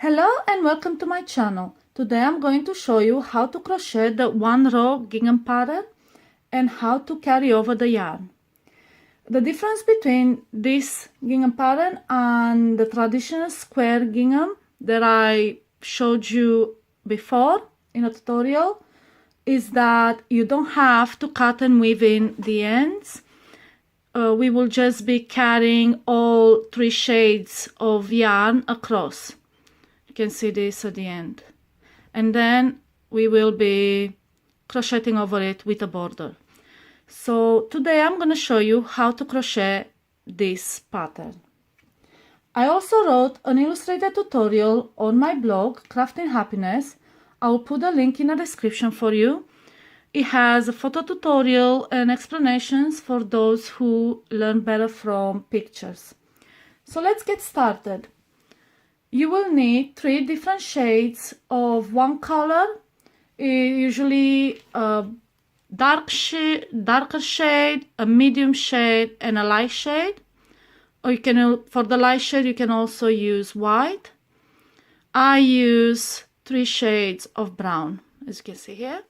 Hello and welcome to my channel. Today I'm going to show you how to crochet the one row gingham pattern and how to carry over the yarn. The difference between this gingham pattern and the traditional square gingham that I showed you before in a tutorial is that you don't have to cut and weave in the ends. We will just be carrying all 3 shades of yarn across. You can see this at the end, and then we will be crocheting over it with a border. So today I'm going to show you how to crochet this pattern. I also wrote an illustrated tutorial on my blog Crafting Happiness. I will put a link in the description for you. It has a photo tutorial and explanations for those who learn better from pictures. So let's get started. You will need 3 different shades of one color, usually a darker shade, a medium shade, and a light shade. Or you can, for the light shade, you can also use white. I use 3 shades of brown, as you can see here,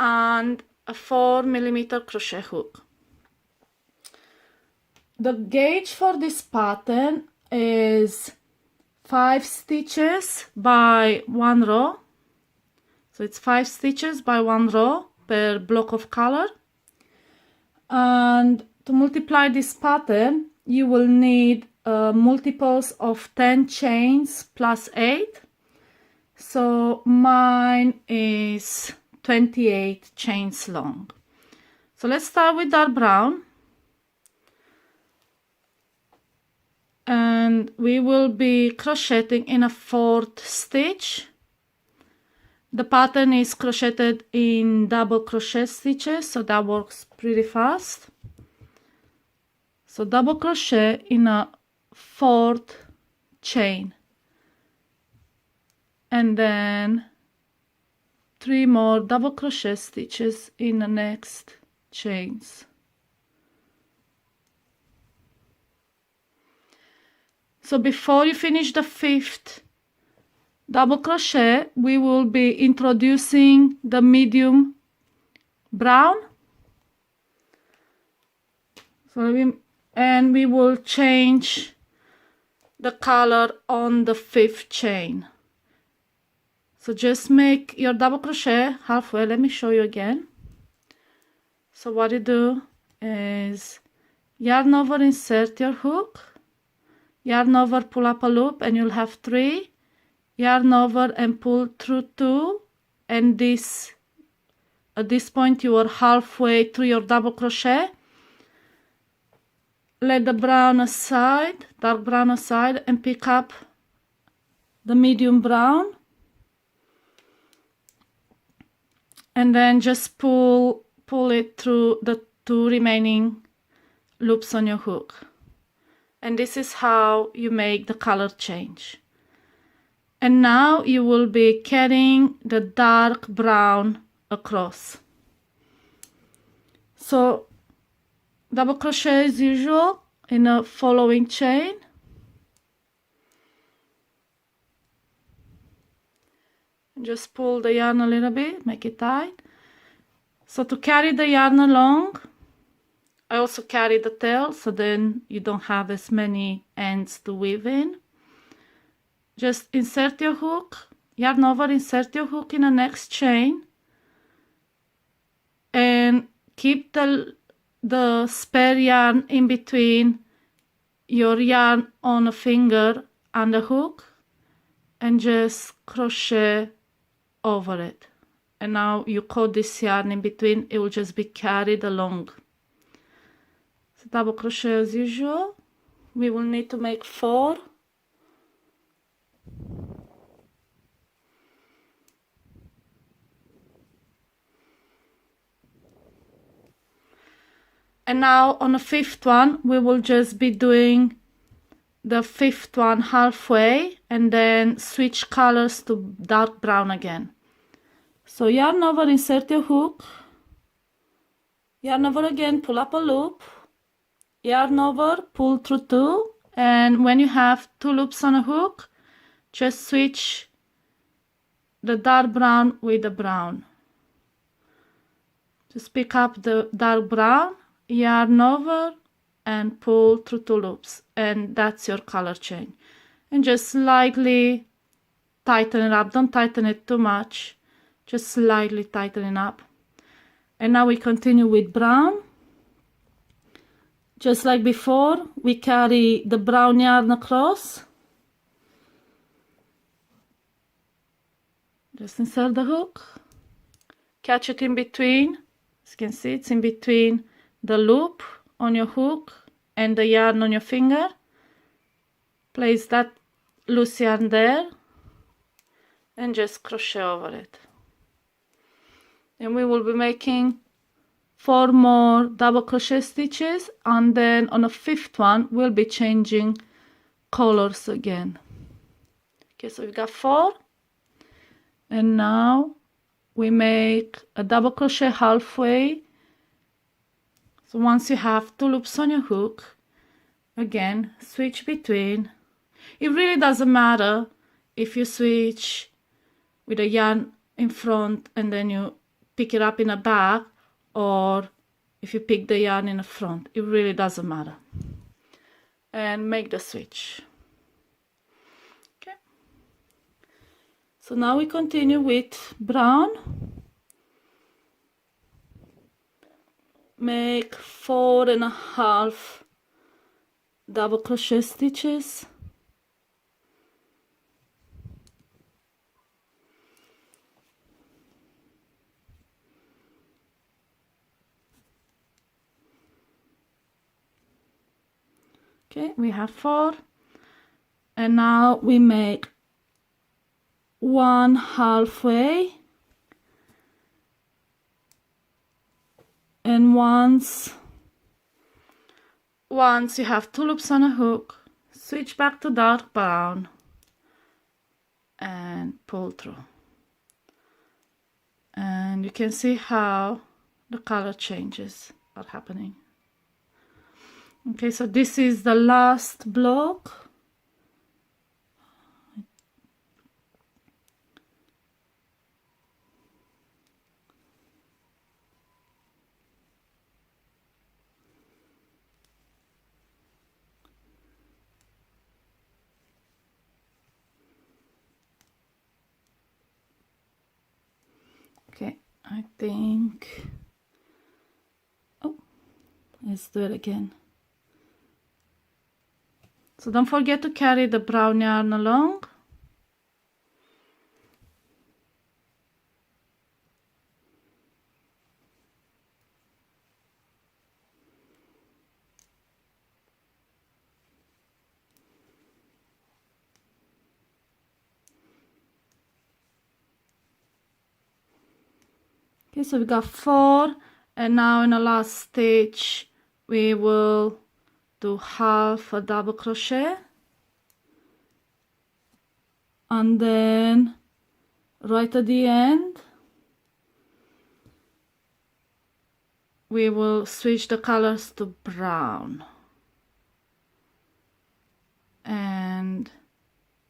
and a 4mm crochet hook. The gauge for this pattern is 5 stitches by 1 row. So it's 5 stitches by 1 row per block of color. And to multiply this pattern, you will need multiples of 10 chains plus 8. So mine is 28 chains long. So let's start with dark brown. And we will be crocheting in a 4th stitch. The pattern is crocheted in double crochet stitches, so that works pretty fast. So double crochet in a 4th chain, and then 3 more double crochet stitches in the next chains. So before you finish the 5th double crochet, we will be introducing the medium brown. And we will change the color on the 5th chain. So just make your double crochet halfway. Let me show you again. So what you do is yarn over, insert your hook, yarn over, pull up a loop, and you'll have 3, yarn over and pull through 2, and at this point you are halfway through your double crochet. Let the brown aside, dark brown aside, and pick up the medium brown, and then just pull it through the 2 remaining loops on your hook. And this is how you make the color change. And now you will be carrying the dark brown across. So double crochet as usual in a following chain. And just pull the yarn a little bit, make it tight. So to carry the yarn along, I also carry the tail, so then you don't have as many ends to weave in. Just insert your hook, yarn over, insert your hook in the next chain, and keep the spare yarn in between your yarn on a finger and the hook, and just crochet over it. And now you caught this yarn in between, it will just be carried along. So double crochet as usual. We will need to make 4. And now on the 5th one, we will just be doing the 5th one halfway and then switch colors to dark brown again. So yarn over, insert your hook, yarn over again, pull up a loop, yarn over, pull through 2, and when you have 2 loops on a hook, just switch the dark brown with the brown. Just pick up the dark brown, yarn over, and pull through 2 loops, and that's your color change. And just slightly tighten it up. Don't tighten it too much, just slightly tighten it up. And now we continue with brown. Just like before, we carry the brown yarn across. Just insert the hook, catch it in between. As you can see, it's in between the loop on your hook and the yarn on your finger. Place that loose yarn there and just crochet over it. And we will be making 4 more double crochet stitches, and then on the 5th one we'll be changing colors again. Okay, so we've got 4, and now we make a double crochet halfway. So once you have 2 loops on your hook, again switch between. It really doesn't matter if you switch with a yarn in front and then you pick it up in the back, or if you pick the yarn in the front. It really doesn't matter. And make the switch. Okay. So now we continue with brown. Make 4.5 double crochet stitches. Okay, we have 4, and now we make 1 halfway, and once you have 2 loops on a hook, switch back to dark brown and pull through, and you can see how the color changes are happening. Okay, so this is the last block. Okay, I think, oh, let's do it again. So don't forget to carry the brown yarn along. Okay, so we got 4, and now in the last stitch we will do half a double crochet, and then right at the end we will switch the colors to brown. And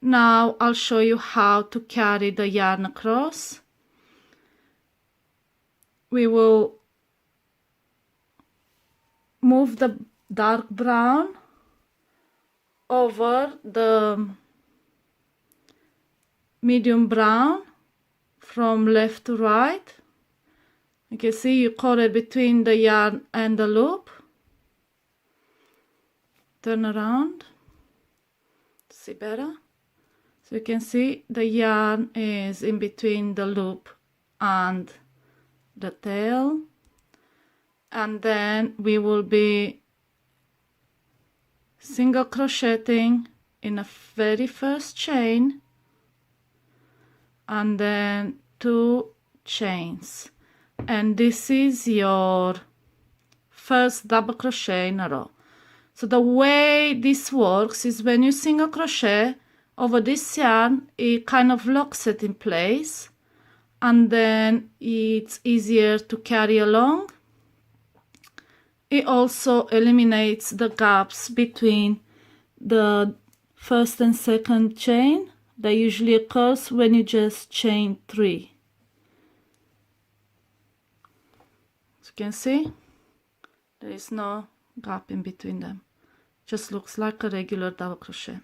now I'll show you how to carry the yarn across. We will move the dark brown over the medium brown from left to right. You can see you caught it between the yarn and the loop. Turn around, see better. So you can see the yarn is in between the loop and the tail, and then we will be single crocheting in the very first chain, and then 2 chains, and this is your first double crochet in a row. So the way this works is when you single crochet over this yarn, it kind of locks it in place, and then it's easier to carry along. It also eliminates the gaps between the first and second chain, that usually occurs when you just chain 3. As you can see, there is no gap in between them. Just looks like a regular double crochet.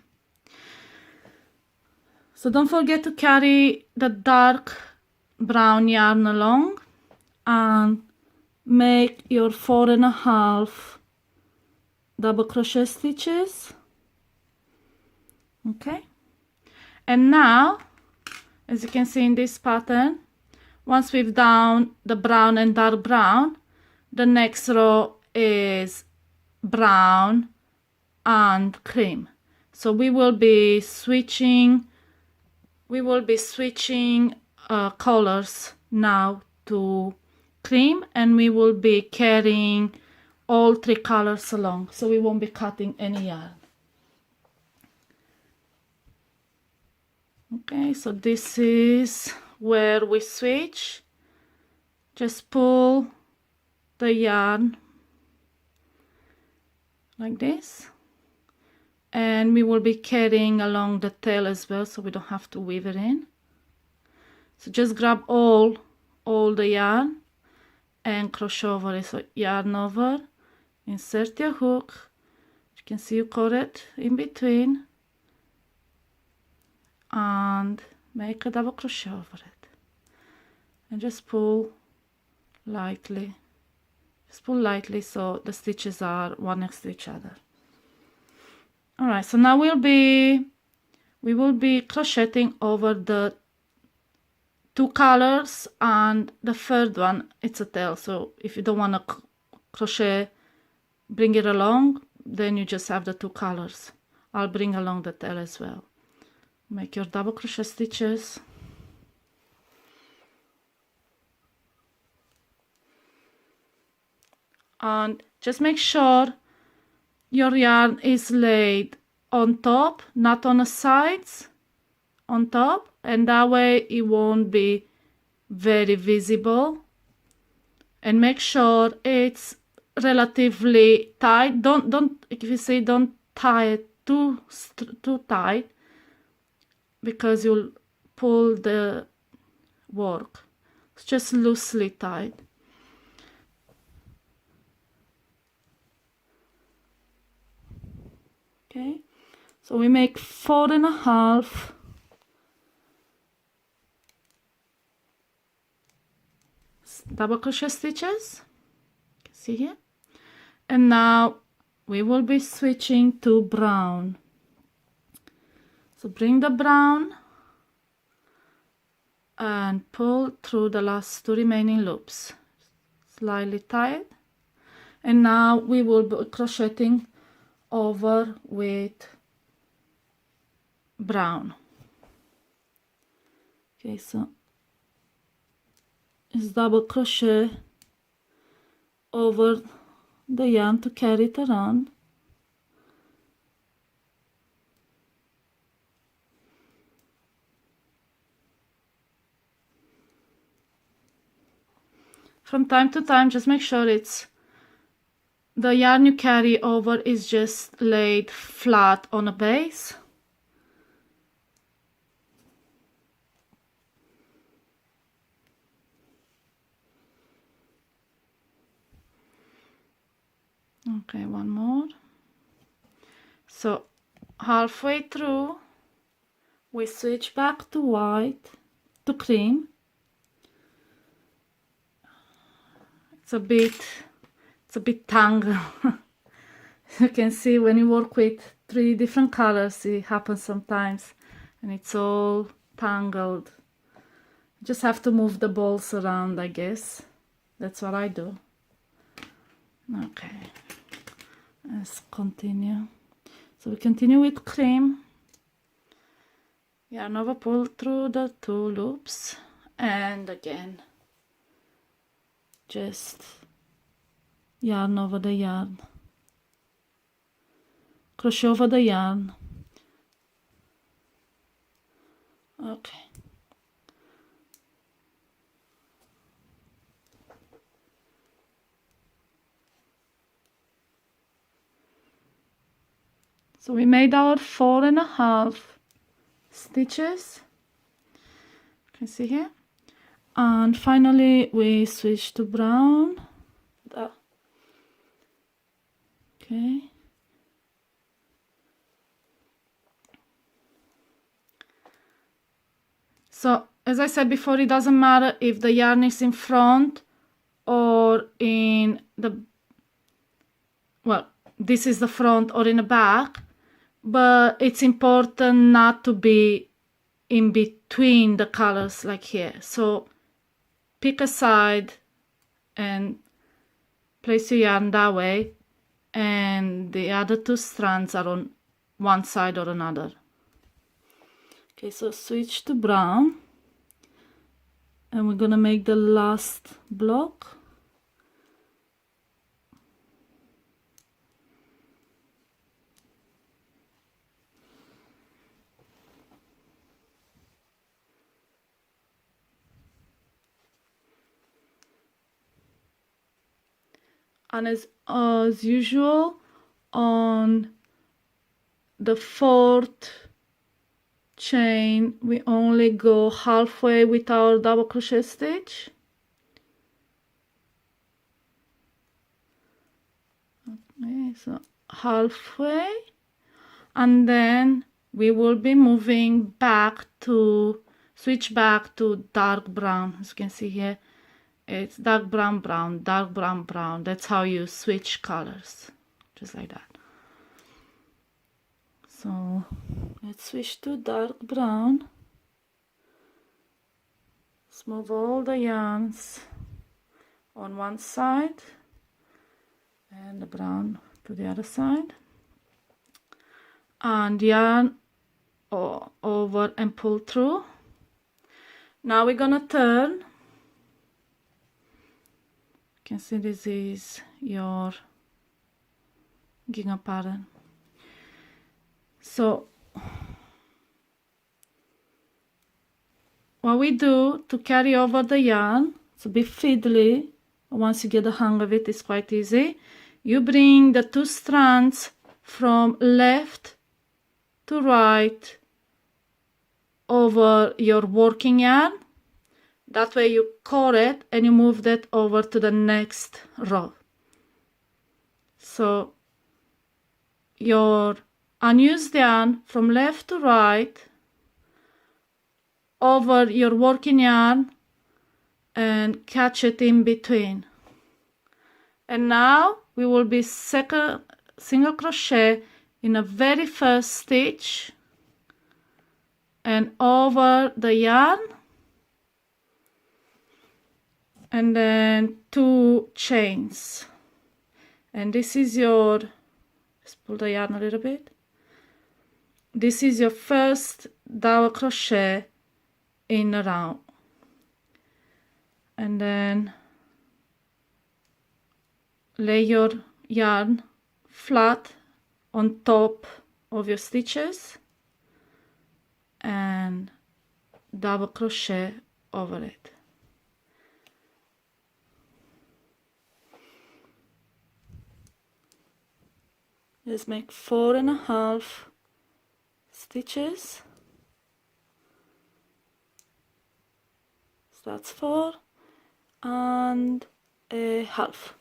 So don't forget to carry the dark brown yarn along and make your 4.5 double crochet stitches. Okay, and now, as you can see in this pattern, once we've done the brown and dark brown, the next row is brown and cream. So we will be switching colors now to cream, and we will be carrying all 3 colors along, so we won't be cutting any yarn. Okay, so this is where we switch. Just pull the yarn like this, and we will be carrying along the tail as well, so we don't have to weave it in. So just grab all the yarn and crochet over it. So yarn over, insert your hook. You can see you caught it in between, and make a double crochet over it, and just pull lightly. Just pull lightly so the stitches are one next to each other. All right, so now we will be crocheting over the 2 colors, and the third one, it's a tail. So if you don't want to crochet, bring it along, then you just have the 2 colors. I'll bring along the tail as well. Make your double crochet stitches. And just make sure your yarn is laid on top, not on the sides, on top, and that way it won't be very visible. And make sure it's relatively tight. Don't if you say don't tie it too tight, because you'll pull the work. It's just loosely tied. Okay, so we make 4.5 double crochet stitches. You can see here. And now we will be switching to brown. So bring the brown and pull through the last 2 remaining loops, slightly tight. And now we will be crocheting over with brown. Okay, so it's double crochet over the yarn to carry it around. From time to time, just make sure it's the yarn you carry over is just laid flat on a base. Okay, one more. So halfway through, we switch back to white, to cream. It's a bit tangled. You can see when you work with 3 different colors, it happens sometimes, and it's all tangled. You just have to move the balls around, I guess. That's what I do. Okay, let's continue. So we continue with cream. Yarn over, pull through the 2 loops, and again just yarn over the yarn, crochet over the yarn. Okay, so we made our 4.5 stitches, you can see here, and finally we switch to brown. Okay, so as I said before, it doesn't matter if the yarn is in front or in the, well, this is the front or in the back, but it's important not to be in between the colors like here. So pick a side and place your yarn that way, and the other two strands are on one side or another. Okay, so switch to brown, and we're gonna make the last block. And as usual, on the fourth chain we only go halfway with our double crochet stitch. Okay, so halfway, and then we will be moving back to, switch back to dark brown. As you can see here, it's dark brown, brown, dark brown, brown. That's how you switch colors, just like that. So let's switch to dark brown. Let's move all the yarns on one side and the brown to the other side, and yarn over and pull through. Now we're gonna turn. You can see this is your gingham pattern. So what we do to carry over the yarn, it's a bit fiddly. Once you get the hang of it, it's quite easy. You bring the two strands from left to right over your working yarn. That way you core it and you move that over to the next row. So your unused yarn from left to right over your working yarn and catch it in between. And now we will be single crochet in the very first stitch and over the yarn, and then 2 chains. And this is your, let's pull the yarn a little bit. This is your first double crochet in a round. And then lay your yarn flat on top of your stitches and double crochet over it. Let's make 4.5 stitches. So that's 4 and a half.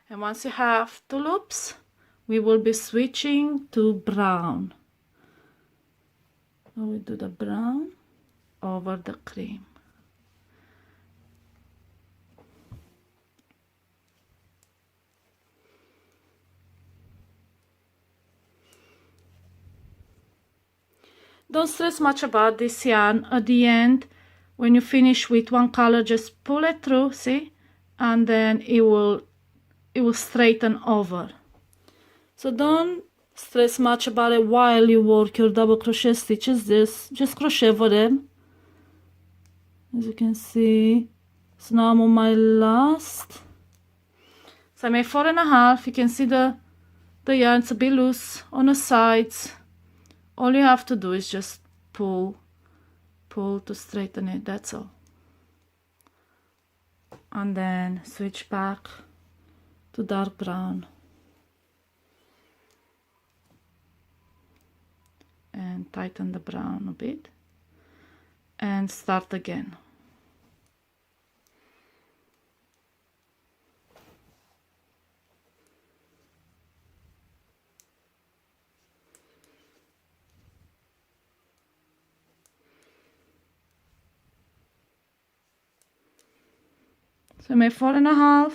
And once you have 2 loops, we will be switching to brown. So we do the brown over the cream. Don't stress much about this yarn. At the end, when you finish with one color, just pull it through, see, and then it will straighten over. So don't stress much about it while you work your double crochet stitches. Just crochet over them. As you can see, so now I'm on my last. So I made 4.5. You can see the yarn's a bit loose on the sides. All you have to do is just pull to straighten it, that's all. And then switch back to dark brown and tighten the brown a bit and start again. So I made 4.5.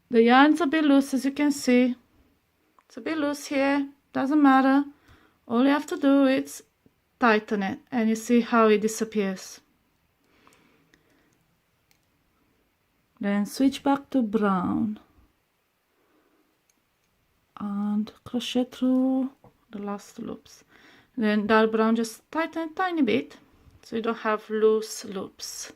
The yarn's a bit loose, as you can see. It's a bit loose here, doesn't matter. All you have to do is tighten it, and you see how it disappears. Then switch back to brown and crochet through the last loops. Then dark brown, just tighten a tiny bit so you don't have loose loops.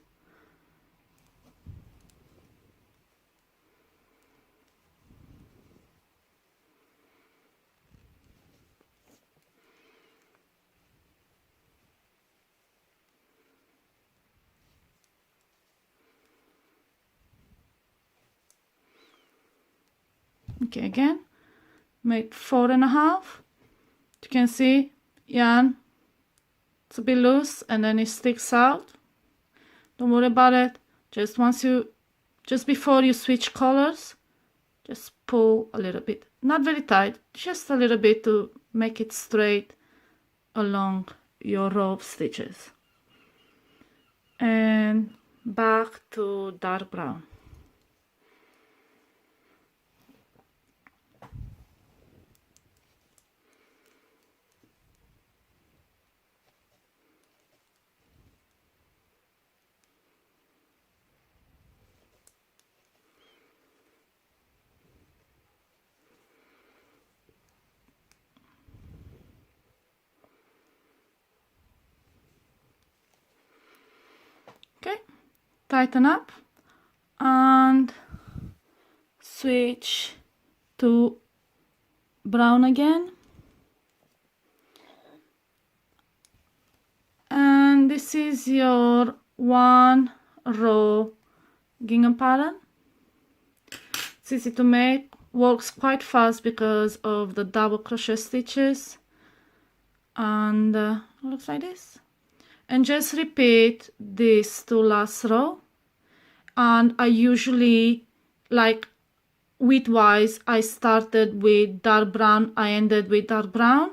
Okay, again, make 4.5. You can see yarn, it's a bit loose and then it sticks out. Don't worry about it. Just before you switch colors, just pull a little bit, not very tight, just a little bit to make it straight along your row of stitches. And back to dark brown. Okay, tighten up and switch to brown again. And this is your one row gingham pattern. It's easy to make, works quite fast because of the double crochet stitches, and looks like this. And just repeat these two last row. And I usually, like widthwise, I started with dark brown, I ended with dark brown.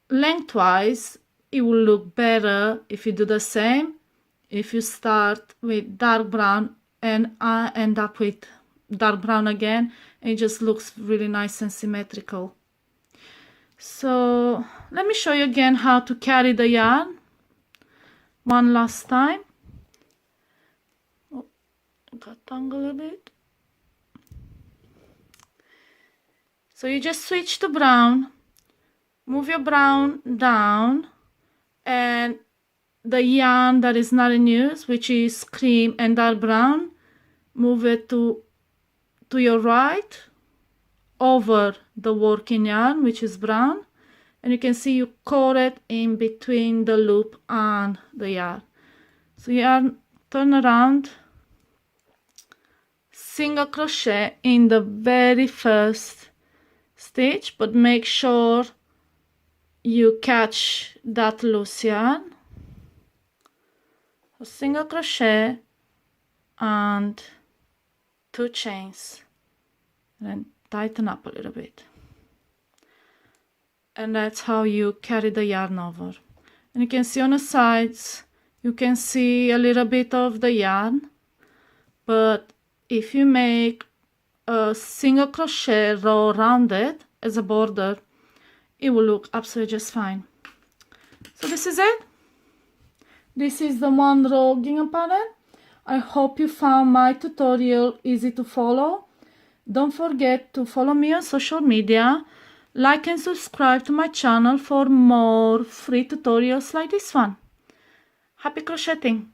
Lengthwise, it will look better if you do the same. If you start with dark brown and I end up with dark brown again, it just looks really nice and symmetrical. So let me show you again how to carry the yarn one last time. Oh, got tangled a bit. So you just switch to brown, move your brown down, and the yarn that is not in use, which is cream and dark brown, move it to your right over the working yarn, which is brown, and you can see you caught it in between the loop and the yarn. So yarn, turn around, single crochet in the very first stitch, but make sure you catch that loose yarn. So single crochet and 2 chains, and then tighten up a little bit, and that's how you carry the yarn over. And you can see on the sides, you can see a little bit of the yarn, but if you make a single crochet row around it as a border, it will look absolutely just fine. So this is it. This is the one row gingham pattern. I hope you found my tutorial easy to follow. Don't forget to follow me on social media, like and subscribe to my channel for more free tutorials like this one. Happy crocheting!